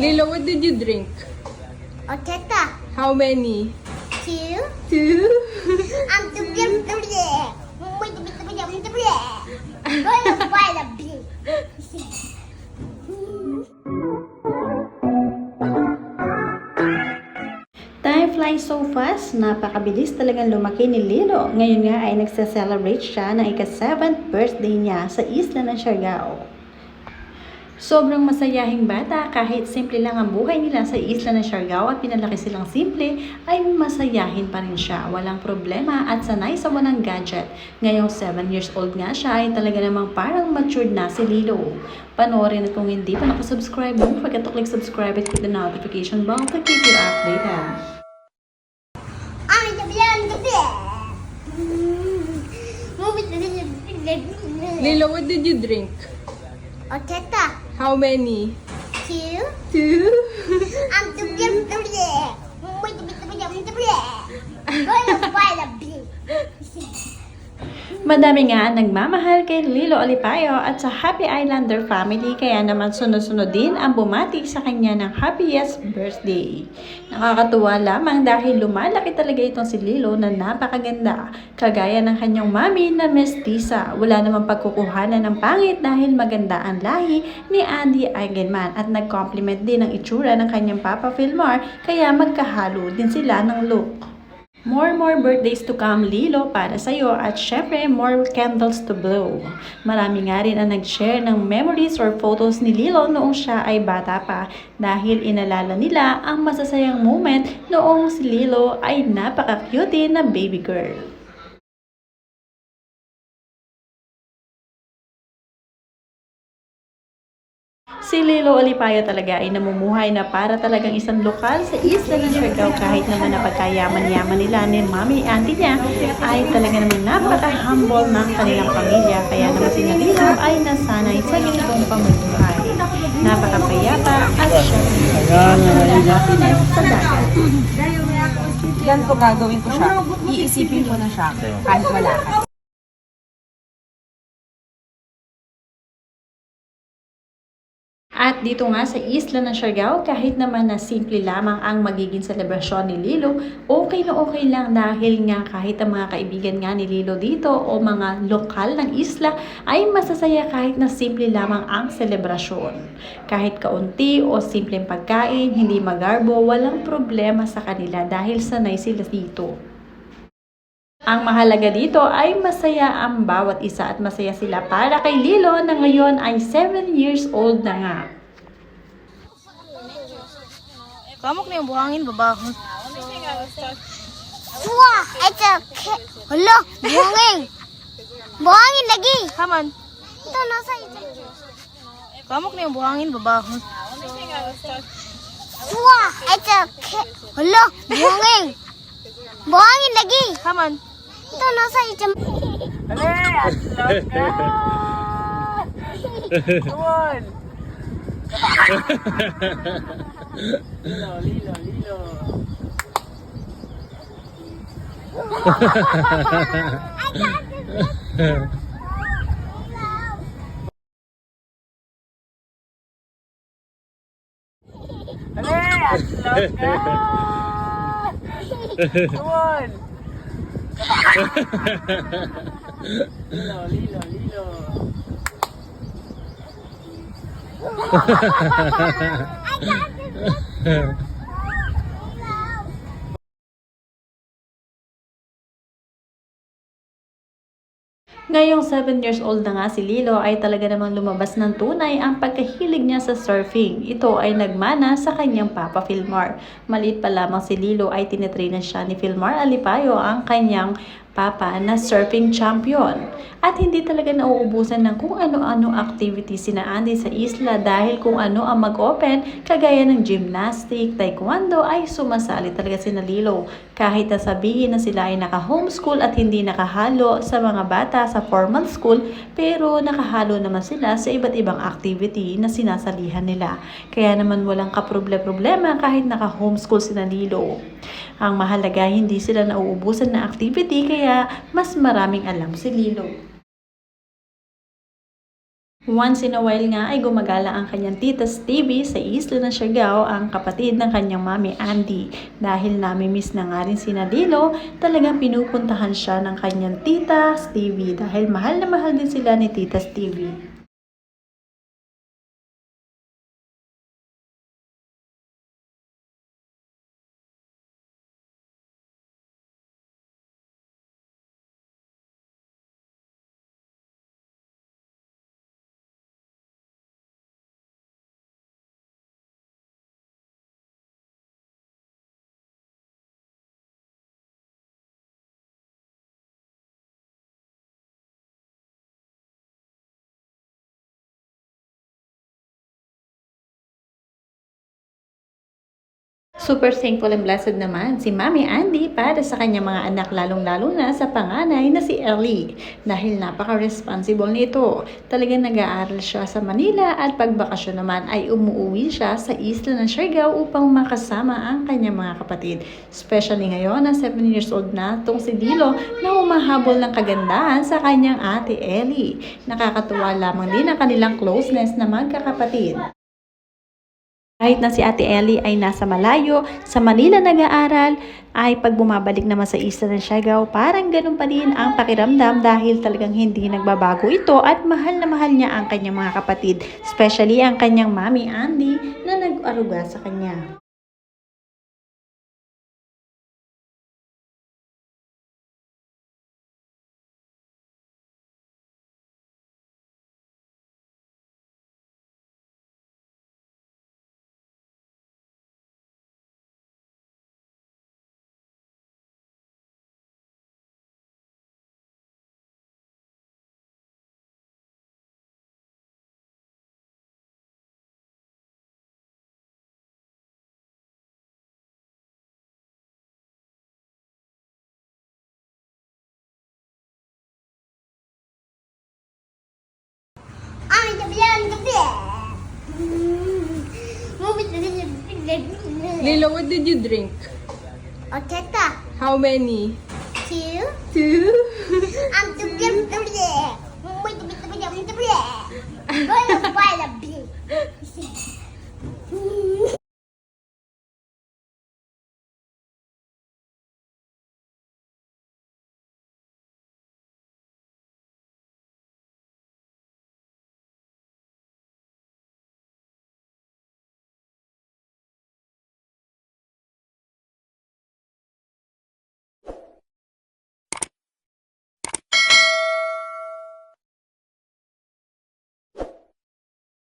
Lilo, what did you drink? Orchetta. How many? Two. Two? I'm the big gonna buy the big. Time flies so fast, napakabilis talagang lumaki ni Lilo. Ngayon nga ay nagsa-celebrate siya ng ika-7th birthday niya sa isla ng Siargao. Sobrang masayahing bata, kahit simple lang ang buhay nila sa isla ng Siargao at pinalaki silang simple, ay masayahin pa rin siya. Walang problema at sanay sa walang gadget. Ngayong 7 years old nga siya ay talaga namang parang matured na si Lilo. Panoorin at kung hindi pa nakasubscribe, don't forget to click subscribe and click the notification bell to keep you updated. I'm the big. Lilo, what did you drink? Orchetta. How many? Two. Two? I'm the big. Gonna buy the big. Madami nga nagmamahal kay Lilo Alipayo at sa Happy Islander family, kaya naman sunod-sunod din ang bumati sa kanya ng happiest birthday. Nakakatuwa lamang dahil lumalaki talaga itong si Lilo na napakaganda, kagaya ng kanyang mami na mestiza. Wala namang pagkukuhanan ng pangit dahil maganda ang lahi ni Andy Eigenman at nag-compliment din ang itsura ng kanyang Papa Filmar, kaya magkahalo din sila ng look. More birthdays to come, Lilo, para sa'yo, at syempre more candles to blow. Marami nga rin ang nag-share ng memories or photos ni Lilo noong siya ay bata pa dahil inalala nila ang masasayang moment noong si Lilo ay napaka-cute na baby girl. Si Lilo Alipayo talaga ay namumuhay na para talagang isang lokal sa isla ng Siargao, kahit naman na pagkayaman-yaman nila ni mami auntie niya ay talaga naman napaka-humble ng kanilang pamilya, kaya naman si Lilo ay nasanay sa ganitong pamumuhay. Napakapayapa at syempre happiness sa dagat. Ganito gagawin ko siya. Iisipin ko na siya kahit wala ka. At dito nga sa isla ng Siargao, kahit naman na simple lamang ang magiging selebrasyon ni Lilo, okay na okay lang dahil nga kahit ang mga kaibigan nga ni Lilo dito o mga lokal ng isla ay masasaya kahit na simple lamang ang selebrasyon. Kahit kaunti o simpleng pagkain, hindi magarbo, walang problema sa kanila dahil sanay sila dito. Ang mahalaga dito ay masaya ang bawat isa at masaya sila para kay Lilo na ngayon ay 7 years old na nga. Kamok na yung buhangin, babahon. Wow, it's a hello, buhangin. Buhangin lagi. Haman. Ito nasa ito. Kamok na yung buhangin, babahon. Wow, it's a hello, buhangin. Buhangin lagi. Haman. Ito nasa ito. Come on. Lilo. Come on. Lilo. Ngayong 7 years old na nga si Lilo ay talaga namang lumabas ng tunay ang pagkahilig niya sa surfing. Ito ay nagmana sa kanyang Papa Filmar. Maliit pa lamang si Lilo ay tinitrain na siya ni Filmar Alipayo, ang kanyang papa na surfing champion. At hindi talaga nauubusan ng kung ano-ano activities sina Andy sa isla dahil kung ano ang mag-open, kagaya ng gymnastic, taekwondo, ay sumasali talaga sina Lilo. Kahit na sabihin na sila ay naka-homeschool at hindi nakahalo sa mga bata sa formal school, pero nakahalo naman sila sa iba't ibang activity na sinasalihan nila. Kaya naman walang kaproblema kahit naka-homeschool sina Lilo. Ang mahalaga, hindi sila nauubusan na activity, kaya mas maraming alam si Lilo. Once in a while nga ay gumagala ang kanyang tita Stevie sa isla ng Siargao, ang kapatid ng kanyang mami Andy. Dahil nami-miss na nga rin si Lilo, talagang pinupuntahan siya ng kanyang tita Stevie dahil mahal na mahal din sila ni tita Stevie. Super thankful and blessed naman si Mami Andy para sa kanyang mga anak, lalong-lalo na sa panganay na si Ellie. Dahil napaka-responsible nito. Talagang nag-aaral siya sa Manila at pagbakasyon naman ay umuwi siya sa isla ng Siargao upang makasama ang kanyang mga kapatid. Especially ngayon na 7 years old na tong si Lilo na humahabol ng kagandahan sa kanyang ate Ellie. Nakakatuwa lamang din ang kanilang closeness na magkakapatid. Kahit na si Ate Ellie ay nasa malayo, sa Manila nag-aaral, ay pag bumabalik naman sa isla ng Siargao, parang ganun pa din ang pakiramdam dahil talagang hindi nagbabago ito at mahal na mahal niya ang kanyang mga kapatid, especially ang kanyang mami Andy na nag-aruga sa kanya. Lilo, what did you drink? Teta. How many? 2. Two. I'm too good.